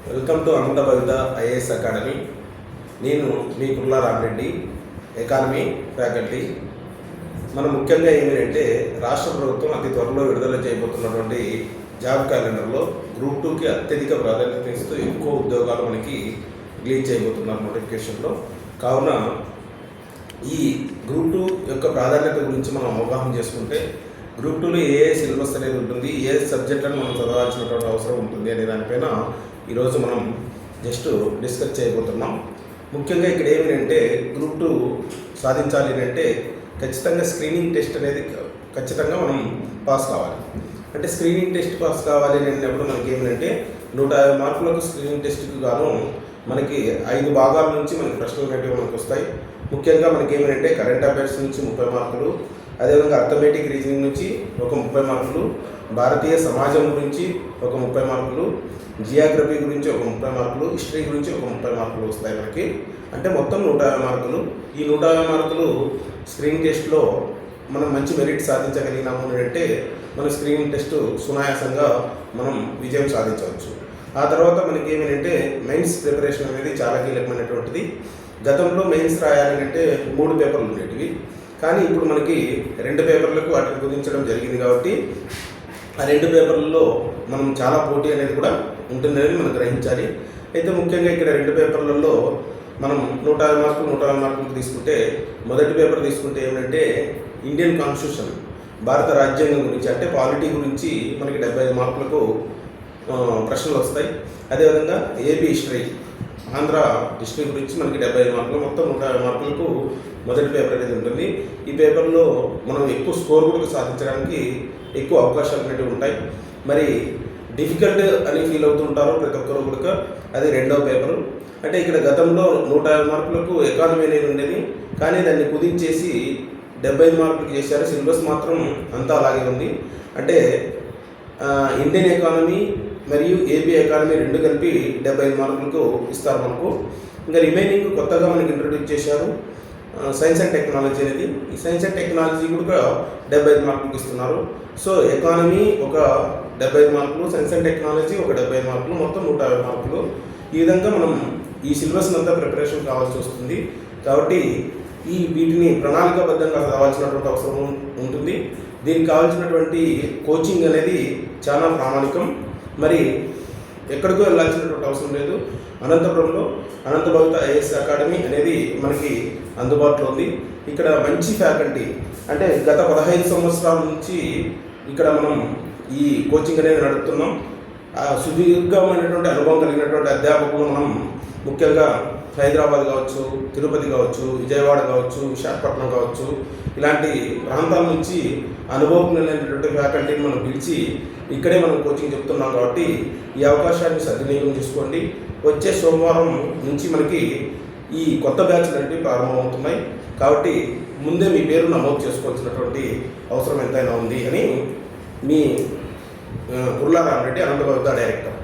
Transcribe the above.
Welcome to Anantha Bhavitha IAS academy. నేను మీ Kurla Ramareddy, economy faculty. మనం ముఖ్యంగా ఏమిటంటే రాష్ట్ర ప్రభుత్వం అతి త్వరలో విడుదల చేయబోతున్నటువంటి జాబ్ క్యాలెండర్లో గ్రూప్ 2కి అత్యధిక ప్రాధాన్యత ఇస్తూ ఎక్కువ ఉద్యోగాలు మనకి రిలీజ్ చేయబోతున్నారు నోటిఫికేషన్లో. కావున ఈ గ్రూప్ 2 యొక్క ప్రాధాన్యత గురించి మనం అవగాహన చేసుకుంటే గ్రూప్ 2లో ఏ సిలబస్ అనేది ఉంటుంది, ఏ సబ్జెక్టులను మనం చదవాల్సినటువంటి అవసరం ఉంటుంది అనే దానిపైన ఈరోజు మనం జస్ట్ డిస్కస్ చేయబోతున్నాం. ముఖ్యంగా ఇక్కడ ఏమిటంటే గ్రూప్ 2 సాధించాలి అంటే ఖచ్చితంగా స్క్రీనింగ్ టెస్ట్ అనేది ఖచ్చితంగా మనం పాస్ కావాలి. అంటే స్క్రీనింగ్ టెస్ట్ పాస్ కావాలి అని అన్నప్పుడు మనకి ఏమిటంటే 150 మార్కులకు స్క్రీనింగ్ టెస్ట్కి గాను మనకి 5 భాగాల నుంచి మనకి ప్రశ్నలు అనేవి మనకు వస్తాయి. ముఖ్యంగా మనకి ఏమిటంటే కరెంట్ అఫైర్స్ నుంచి 30 మార్కులు, అదేవిధంగా అర్థమెటిక్ రీజనింగ్ నుంచి ఒక 30 మార్కులు, భారతీయ సమాజం గురించి ఒక 30 మార్కులు, జియోగ్రఫీ గురించి ఒక 30 మార్కులు, హిస్టరీ గురించి ఒక 30 మార్కులు వస్తాయి మనకి. అంటే మొత్తం 150 మార్కులు. ఈ 150 మార్కులు స్క్రీనింగ్ టెస్ట్లో మనం మంచి మెరిట్ సాధించగలిగినాము అంటే మన స్క్రీనింగ్ టెస్ట్ సునాయాసంగా మనం విజయం సాధించవచ్చు. ఆ తర్వాత మనకి ఏమిటంటే మెయిన్స్ ప్రిపరేషన్ అనేది చాలా కీలకమైనటువంటిది. గతంలో మెయిన్స్ రాయాలి అంటే 3 పేపర్లు ఉండేటివి, కానీ ఇప్పుడు మనకి 2 పేపర్లకు వాటిని కుదించడం జరిగింది. కాబట్టి ఆ 2 పేపర్లలో మనం చాలా పోటీ అనేది కూడా ఉంటుందని మనం గ్రహించాలి. అయితే ముఖ్యంగా ఇక్కడ 2 పేపర్లలో మనం 150 మార్కులు 150 మార్కులకు తీసుకుంటే మొదటి పేపర్ తీసుకుంటే ఏమంటే ఇండియన్ కాన్స్టిట్యూషన్, భారత రాజ్యాంగం గురించి అంటే పాలిటీ గురించి మనకి 75 మార్కులకు ప్రశ్నలు వస్తాయి. అదేవిధంగా ఏపీ హిస్టరీ, ఆంధ్ర హిస్టరీ గురించి మనకి 75 మార్కులు, మొత్తం 150 మార్కులకు మొదటి పేపర్ అనేది ఉంటుంది. ఈ పేపర్లో మనం ఎక్కువ స్కోర్ కూడా సాధించడానికి ఎక్కువ అవకాశాలు అనేవి ఉంటాయి. మరి డిఫికల్ట్ అని ఫీల్ అవుతుంటారు ప్రతి ఒక్కరు కూడా. అది 2వ పేపరు. అంటే ఇక్కడ గతంలో 150 మార్కులకు ఎకానమీ అనేది ఉండేది, కానీ దాన్ని కుదించేసి 75 మార్కులకు చేశారు. సిలబస్ మాత్రం అంతా అలాగే ఉంది. అంటే ఇండియన్ ఎకానమీ మరియు ఏపీ ఎకానమీ 2 కలిపి 75 మార్కులకు ఇస్తారు మనకు. ఇంకా రిమైనింగ్ కొత్తగా మనకి ఇంట్రొడ్యూస్ చేశారు సైన్స్ అండ్ టెక్నాలజీ అనేది. ఈ సైన్స్ అండ్ టెక్నాలజీ కూడా 75 మార్కులకు ఇస్తున్నారు. సో ఎకానమీ ఒక 75 మార్కులు, సైన్స్ అండ్ టెక్నాలజీ ఒక 75 మార్కులు, మొత్తం 150 మార్కులు. ఈ విధంగా మనం ఈ సిలబస్ అంతా ప్రిపరేషన్ కావాల్సి వస్తుంది. కాబట్టి వీటిని ప్రణాళికాబద్ధంగా చదవాల్సినటువంటి అవసరం ఉంటుంది. దీనికి కావాల్సినటువంటి కోచింగ్ అనేది చాలా ప్రామాణికం. మరి ఎక్కడికో వెళ్ళాల్సినటువంటి అవసరం లేదు. అనంతపురంలో అనంత భవిత ఐఏఎస్ అకాడమీ అనేది మనకి అందుబాటులో ఉంది. ఇక్కడ మంచి ఫ్యాకల్టీ, అంటే గత 15 సంవత్సరాల నుంచి ఇక్కడ మనం ఈ కోచింగ్ అనేది నడుపుతున్నాం. సుదీర్ఘమైనటువంటి అనుభవం కలిగినటువంటి అధ్యాపకులు మనం ముఖ్యంగా హైదరాబాద్ కావచ్చు, తిరుపతి కావచ్చు, విజయవాడ కావచ్చు, విశాఖపట్నం కావచ్చు, ఇలాంటి ప్రాంతాల నుంచి అనుభవజ్ఞులైనటువంటి ఫ్యాకల్టీని మనం పిలిచి ఇక్కడే మనం కోచింగ్ చెప్తున్నాం. కాబట్టి ఈ అవకాశాన్ని సద్వినియోగం చేసుకోండి. వచ్చే సోమవారం నుంచి మనకి ఈ కొత్త బ్యాచ్లు అనేవి ప్రారంభమవుతున్నాయి. కాబట్టి ముందే మీ పేరు నమోదు చేసుకోవాల్సినటువంటి అవసరం ఎంతైనా ఉంది అని మీ కుర్లా రామరెడ్డి, అనంత భవిత డైరెక్టర్.